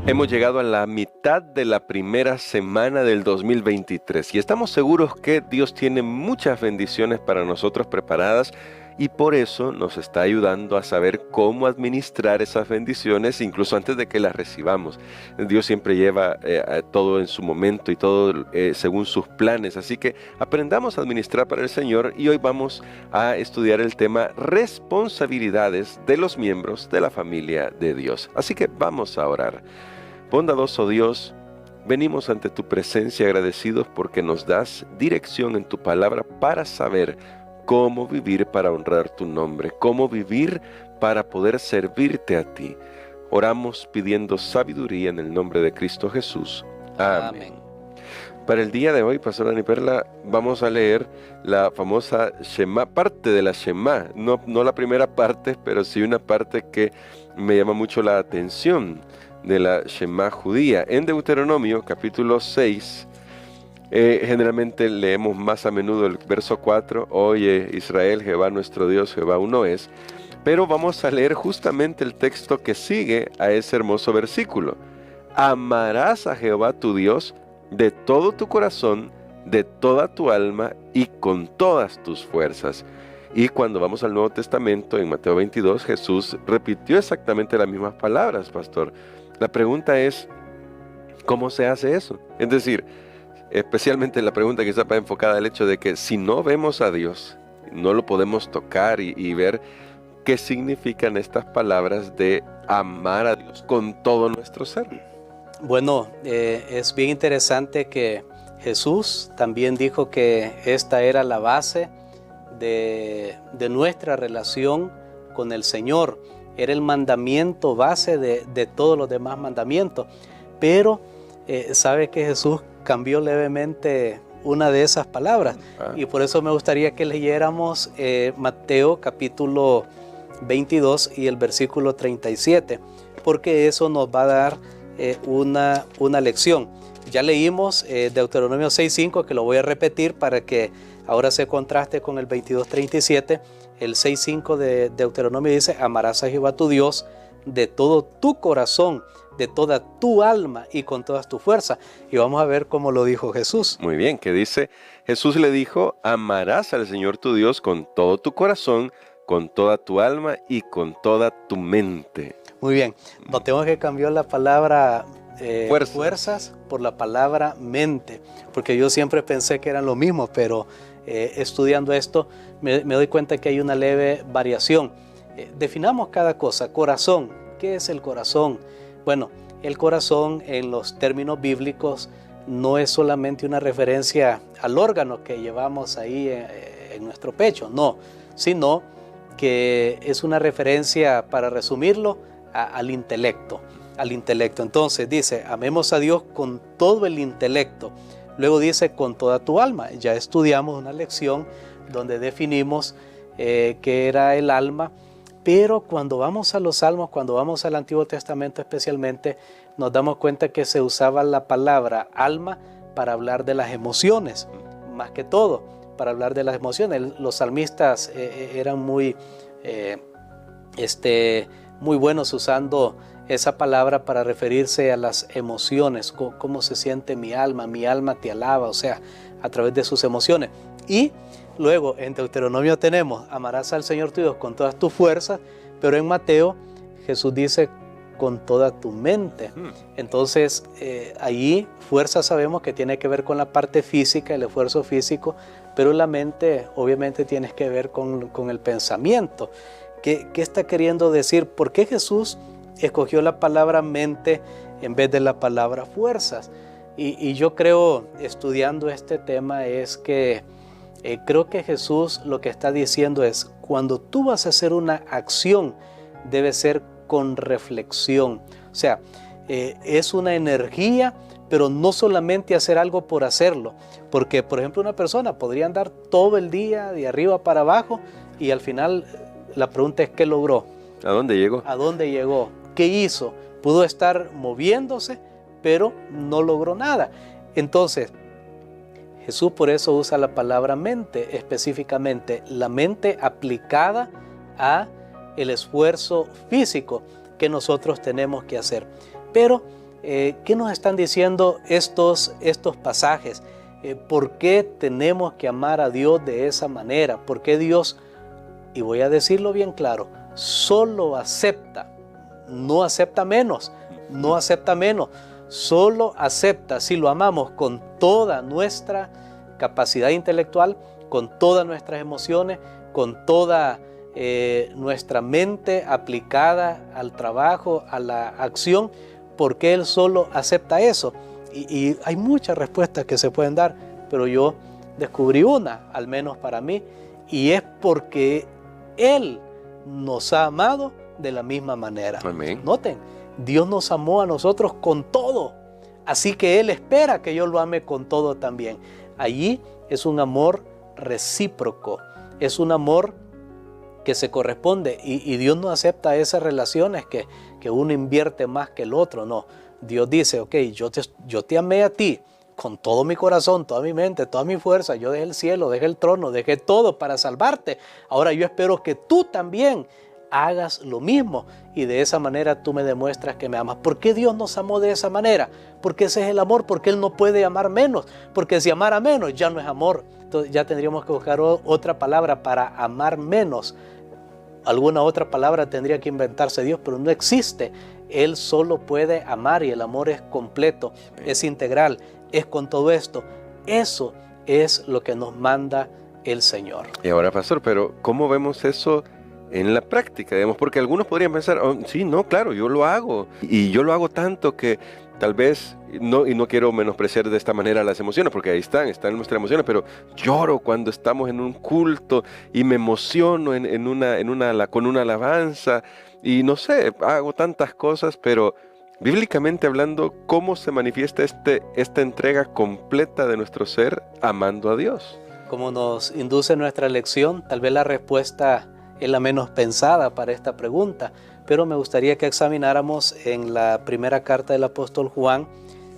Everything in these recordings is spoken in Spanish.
Hemos llegado a la mitad de la primera semana del 2023 y estamos seguros que Dios tiene muchas bendiciones para nosotros preparadas y por eso nos está ayudando a saber cómo administrar esas bendiciones incluso antes de que las recibamos. Dios siempre lleva todo en su momento y todo según sus planes, así que aprendamos a administrar para el Señor y hoy vamos a estudiar el tema responsabilidades de los miembros de la familia de Dios. Así que vamos a orar. Bondadoso Dios, venimos ante tu presencia agradecidos porque nos das dirección en tu palabra para saber cómo vivir para honrar tu nombre, cómo vivir para poder servirte a ti. Oramos pidiendo sabiduría en el nombre de Cristo Jesús. Amén. Para el día de hoy, Pastora Ani Perla, vamos a leer la famosa Shema, parte de la Shema, no la primera parte, pero sí una parte que me llama mucho la atención de la Shema judía. En Deuteronomio capítulo 6, generalmente leemos más a menudo el verso 4, Oye Israel, Jehová nuestro Dios, Jehová uno es, pero vamos a leer justamente el texto que sigue a ese hermoso versículo. Amarás a Jehová tu Dios de todo tu corazón, de toda tu alma y con todas tus fuerzas. Y cuando vamos al Nuevo Testamento, en Mateo 22, Jesús repitió exactamente las mismas palabras, pastor. La pregunta es, ¿cómo se hace eso? Es decir, especialmente la pregunta que está enfocada al hecho de que si no vemos a Dios, no lo podemos tocar y ver qué significan estas palabras de amar a Dios con todo nuestro ser. Bueno, es bien interesante que Jesús también dijo que esta era la base de nuestra relación con el Señor. Era el mandamiento base de todos los demás mandamientos. Pero sabe que Jesús cambió levemente una de esas palabras. Y por eso me gustaría que leyéramos Mateo capítulo 22 y el versículo 37. Porque eso nos va a dar una lección. Ya leímos Deuteronomio 6.5, que lo voy a repetir para que ahora se contraste con el 22.37. El 6.5 de Deuteronomio dice, amarás a Jehová tu Dios de todo tu corazón, de toda tu alma y con todas tus fuerzas. Y vamos a ver cómo lo dijo Jesús. Muy bien, que dice, Jesús le dijo, amarás al Señor tu Dios con todo tu corazón, con toda tu alma y con toda tu mente. Muy bien, notemos que cambió la palabra fuerzas por la palabra mente, porque yo siempre pensé que eran lo mismo, pero estudiando esto me doy cuenta que hay una leve variación. Definamos cada cosa. Corazón, ¿qué es el corazón? Bueno, el corazón en los términos bíblicos no es solamente una referencia al órgano que llevamos ahí en nuestro pecho, no, sino que es una referencia, para resumirlo, al intelecto. Entonces dice, amemos a Dios con todo el intelecto. Luego dice, con toda tu alma. Ya estudiamos una lección donde definimos qué era el alma, pero cuando vamos a los Salmos, cuando vamos al Antiguo Testamento especialmente, nos damos cuenta que se usaba la palabra alma para hablar de las emociones, más que todo, para hablar de las emociones. Los salmistas eran muy buenos usando esa palabra para referirse a las emociones, cómo se siente mi alma te alaba, o sea, a través de sus emociones. Y luego en Deuteronomio tenemos, amarás al Señor tu Dios con todas tus fuerzas, pero en Mateo Jesús dice, con toda tu mente. Entonces, allí fuerza sabemos que tiene que ver con la parte física, el esfuerzo físico, pero la mente obviamente tiene que ver con el pensamiento. ¿Qué está queriendo decir? ¿Por qué Jesús escogió la palabra mente en vez de la palabra fuerzas? Y yo creo, estudiando este tema, es que creo que Jesús lo que está diciendo es, cuando tú vas a hacer una acción, debe ser con reflexión. O sea, es una energía, pero no solamente hacer algo por hacerlo. Porque, por ejemplo, una persona podría andar todo el día de arriba para abajo y al final la pregunta es, ¿qué logró? ¿A dónde llegó? ¿A dónde llegó? ¿Qué hizo? Pudo estar moviéndose, pero no logró nada. Entonces, Jesús por eso usa la palabra mente, específicamente la mente aplicada a el esfuerzo físico que nosotros tenemos que hacer. Pero ¿qué nos están diciendo estos pasajes? ¿Por qué tenemos que amar a Dios de esa manera? ¿Por qué Dios, y voy a decirlo bien claro, solo acepta, no acepta menos, no acepta menos, solo acepta si lo amamos con toda nuestra capacidad intelectual, con todas nuestras emociones, con toda nuestra mente aplicada al trabajo, a la acción? ¿Por qué Él solo acepta eso? Y hay muchas respuestas que se pueden dar, pero yo descubrí una, al menos para mí, y es porque Él nos ha amado de la misma manera. Amén. Noten, Dios nos amó a nosotros con todo, así que Él espera que yo lo ame con todo también. Allí es un amor recíproco, es un amor que se corresponde, y Dios no acepta esas relaciones que uno invierte más que el otro, no. Dios dice, ok, yo te amé a ti con todo mi corazón, toda mi mente, toda mi fuerza, yo dejé el cielo, dejé el trono, dejé todo para salvarte. Ahora yo espero que tú también hagas lo mismo, y de esa manera tú me demuestras que me amas. ¿Por qué Dios nos amó de esa manera? Porque ese es el amor, porque Él no puede amar menos, porque si amara menos ya no es amor. Entonces ya tendríamos que buscar otra palabra para amar menos. Alguna otra palabra tendría que inventarse Dios, pero no existe. Él solo puede amar, y el amor es completo, es integral, es con todo esto. Eso es lo que nos manda el Señor. Y ahora, pastor, pero ¿cómo vemos eso en la práctica? Digamos, porque algunos podrían pensar, oh, sí, no, claro, yo lo hago, y yo lo hago tanto que tal vez, no, y no quiero menospreciar de esta manera las emociones, porque ahí están nuestras emociones, pero lloro cuando estamos en un culto y me emociono con una alabanza, y no sé, hago tantas cosas, pero bíblicamente hablando, ¿cómo se manifiesta esta entrega completa de nuestro ser amando a Dios? Como nos induce nuestra lección, tal vez la respuesta es la menos pensada para esta pregunta, pero me gustaría que examináramos en la primera carta del apóstol Juan,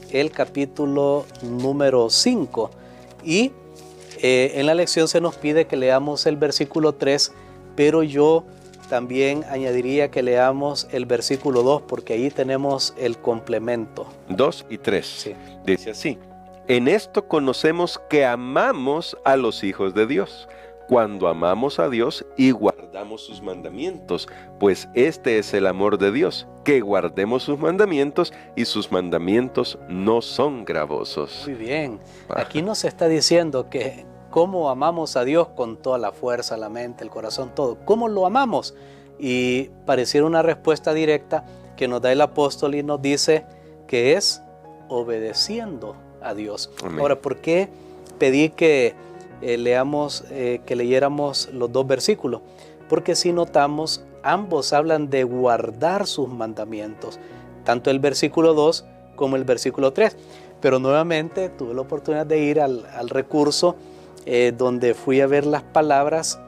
el capítulo número 5, y en la lección se nos pide que leamos el versículo 3, pero yo también añadiría que leamos el versículo 2, porque ahí tenemos el complemento. 2 y 3. Sí. Dice así: en esto conocemos que amamos a los hijos de Dios, cuando amamos a Dios y guardamos sus mandamientos, pues este es el amor de Dios, que guardemos sus mandamientos, y sus mandamientos no son gravosos. Muy bien, aquí nos está diciendo que cómo amamos a Dios con toda la fuerza, la mente, el corazón, todo. ¿Cómo lo amamos? Y pareciera una respuesta directa que nos da el apóstol, y nos dice que es obedeciendo a Dios. Amén. Ahora, ¿por qué pedí que leyéramos los dos versículos? Porque si notamos, ambos hablan de guardar sus mandamientos, tanto el versículo 2 como el versículo 3. Pero nuevamente tuve la oportunidad de ir al recurso donde fui a ver las palabras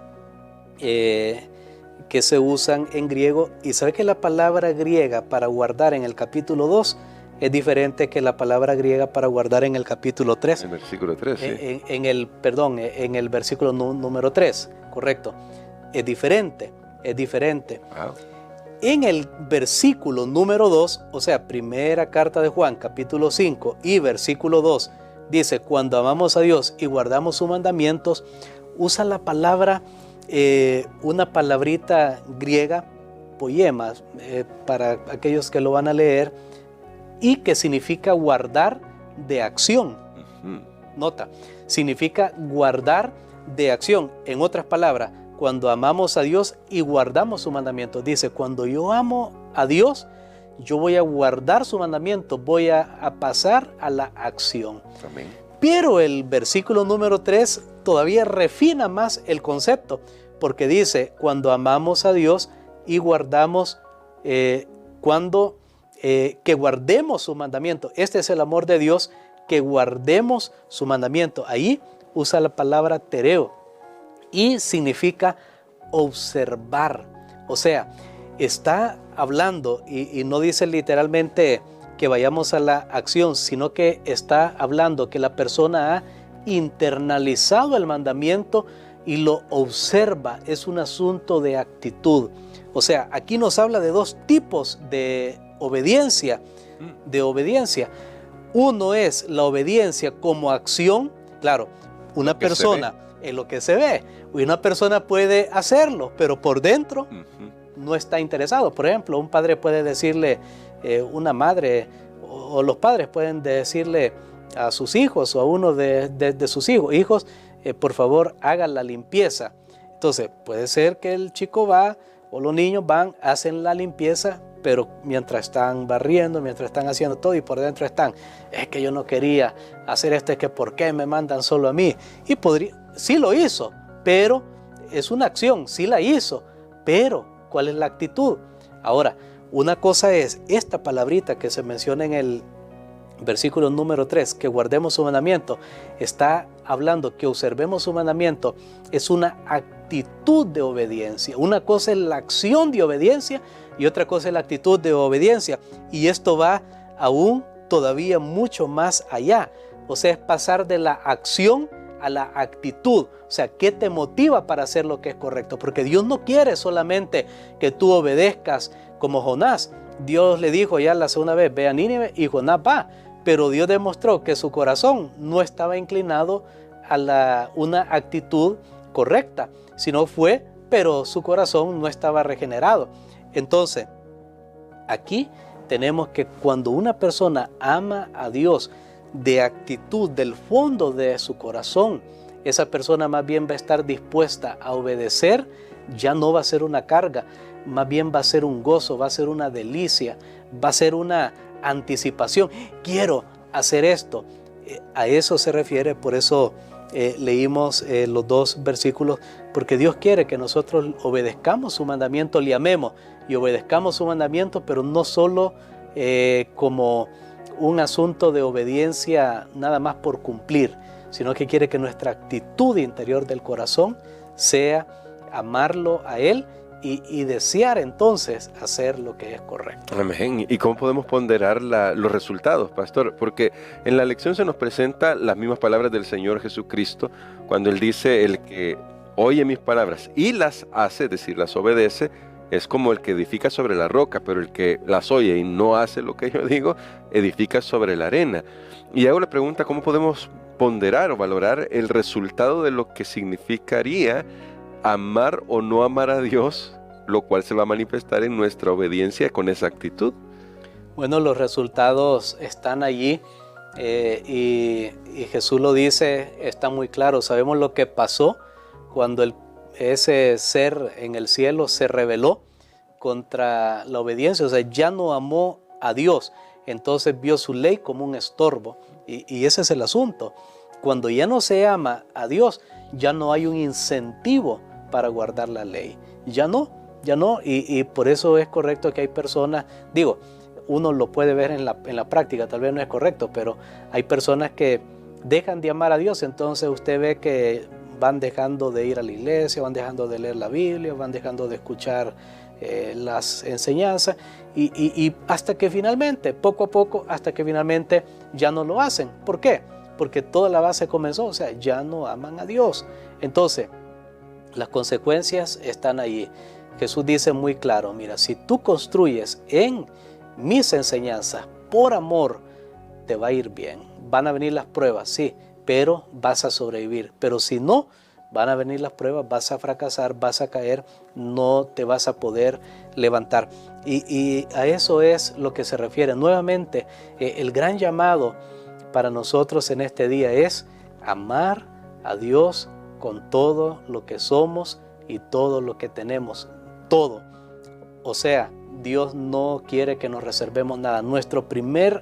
que se usan en griego, y sabe que la palabra griega para guardar en el capítulo 2 es diferente que la palabra griega para guardar en el capítulo 3. En el versículo 3, sí. En el versículo número 3, correcto. Es diferente, es diferente. Wow. En el versículo número 2, o sea, primera carta de Juan, capítulo 5 y versículo 2, dice, cuando amamos a Dios y guardamos sus mandamientos, usa la palabra, una palabrita griega, poema, para aquellos que lo van a leer, y que significa guardar de acción. Nota, significa guardar de acción. En otras palabras, cuando amamos a Dios y guardamos su mandamiento, dice, cuando yo amo a Dios, yo voy a guardar su mandamiento, voy a pasar a la acción. Amén. Pero el versículo número 3 todavía refina más el concepto, porque dice, cuando amamos a Dios y guardamos, que guardemos su mandamiento. Este es el amor de Dios, que guardemos su mandamiento. Ahí usa la palabra tereo y significa observar. O sea, está hablando y no dice literalmente que vayamos a la acción, sino que está hablando que la persona ha internalizado el mandamiento y lo observa. Es un asunto de actitud. O sea, aquí nos habla de dos tipos de obediencia, Uno es la obediencia como acción, claro, una persona en lo que se ve, una persona puede hacerlo, pero por dentro no está interesado. Por ejemplo, un padre puede decirle, una madre o los padres pueden decirle a sus hijos o a uno de sus hijos, por favor hagan la limpieza. Entonces puede ser que el chico va o los niños van, hacen la limpieza, pero mientras están barriendo, mientras están haciendo todo y por dentro están, es que yo no quería hacer esto, es que ¿por qué me mandan solo a mí? Y sí lo hizo, pero es una acción, sí la hizo, pero ¿cuál es la actitud? Ahora, una cosa es esta palabrita que se menciona en el versículo número 3, que guardemos su mandamiento, está hablando que observemos su mandamiento, es una actitud de obediencia. Una cosa es la acción de obediencia y otra cosa es la actitud de obediencia. Y esto va aún todavía mucho más allá. O sea, es pasar de la acción a la actitud. O sea, ¿qué te motiva para hacer lo que es correcto? Porque Dios no quiere solamente que tú obedezcas como Jonás. Dios le dijo ya la segunda vez, ve a Nínive, y Jonás va. Pero Dios demostró que su corazón no estaba inclinado a una actitud correcta, sino pero su corazón no estaba regenerado. Entonces, aquí tenemos que cuando una persona ama a Dios de actitud del fondo de su corazón, esa persona más bien va a estar dispuesta a obedecer, ya no va a ser una carga, más bien va a ser un gozo, va a ser una delicia, va a ser una anticipación. Quiero hacer esto. A eso se refiere, por eso leímos los dos versículos, porque Dios quiere que nosotros obedezcamos su mandamiento, le amemos y obedezcamos su mandamiento, pero no solo como un asunto de obediencia nada más por cumplir, sino que quiere que nuestra actitud interior del corazón sea amarlo a Él y desear entonces hacer lo que es correcto. Amén. ¿Y cómo podemos ponderar los resultados, pastor? Porque en la lección se nos presenta las mismas palabras del Señor Jesucristo cuando Él dice, el que oye mis palabras y las hace, es decir, las obedece, es como el que edifica sobre la roca, pero el que las oye y no hace lo que yo digo, edifica sobre la arena. Y hago la pregunta, ¿cómo podemos ponderar o valorar el resultado de lo que significaría amar o no amar a Dios, lo cual se va a manifestar en nuestra obediencia con esa actitud? Bueno, los resultados están allí y Jesús lo dice, está muy claro. Sabemos lo que pasó cuando ese ser en el cielo se rebeló contra la obediencia, o sea, ya no amó a Dios, entonces vio su ley como un estorbo y ese es el asunto. Cuando ya no se ama a Dios, ya no hay un incentivo para guardar la ley, ya no, y por eso es correcto que hay personas, digo, uno lo puede ver en la práctica, tal vez no es correcto, pero hay personas que dejan de amar a Dios, entonces usted ve que van dejando de ir a la iglesia, van dejando de leer la Biblia, van dejando de escuchar las enseñanzas y hasta que finalmente, poco a poco, hasta que finalmente ya no lo hacen. ¿Por qué? Porque toda la base comenzó, o sea, ya no aman a Dios. Entonces, las consecuencias están allí. Jesús dice muy claro, mira, si tú construyes en mis enseñanzas por amor, te va a ir bien. Van a venir las pruebas, sí, pero vas a sobrevivir. Pero si no, van a venir las pruebas, vas a fracasar, vas a caer, no te vas a poder levantar. Y a eso es lo que se refiere. Nuevamente, el gran llamado para nosotros en este día es amar a Dios con todo lo que somos y todo lo que tenemos, todo. O sea, Dios no quiere que nos reservemos nada. Nuestro primer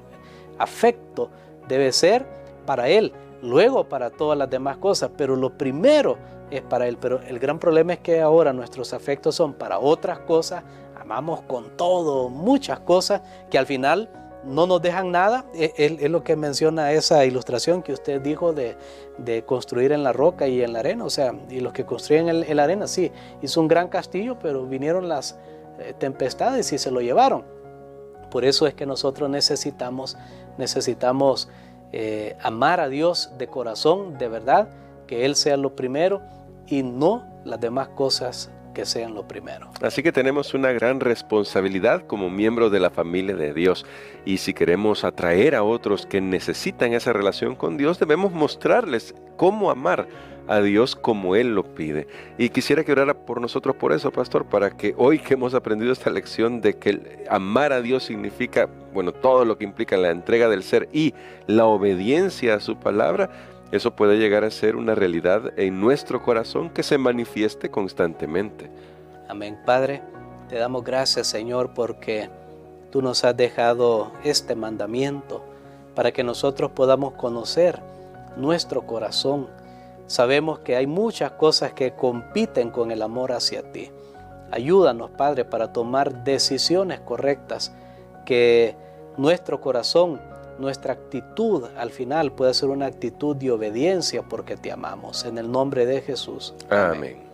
afecto debe ser para Él, luego para todas las demás cosas, pero lo primero es para Él. Pero el gran problema es que ahora nuestros afectos son para otras cosas, amamos con todo, muchas cosas que al final no nos dejan nada. Es lo que menciona esa ilustración que usted dijo de construir en la roca y en la arena. O sea, y los que construyen en la arena, sí, hizo un gran castillo, pero vinieron las tempestades y se lo llevaron. Por eso es que nosotros necesitamos amar a Dios de corazón, de verdad, que Él sea lo primero y no las demás cosas que sean lo primero. Así que tenemos una gran responsabilidad como miembros de la familia de Dios. Y si queremos atraer a otros que necesitan esa relación con Dios, debemos mostrarles cómo amar a Dios como Él lo pide. Y quisiera que orara por nosotros por eso, pastor, para que hoy que hemos aprendido esta lección de que amar a Dios significa, bueno, todo lo que implica la entrega del ser y la obediencia a su palabra, eso puede llegar a ser una realidad en nuestro corazón que se manifieste constantemente. Amén. Padre, te damos gracias, Señor, porque tú nos has dejado este mandamiento para que nosotros podamos conocer nuestro corazón. Sabemos que hay muchas cosas que compiten con el amor hacia ti. Ayúdanos, Padre, para tomar decisiones correctas, que nuestro corazón, nuestra actitud al final pueda ser una actitud de obediencia porque te amamos. En el nombre de Jesús. Amén.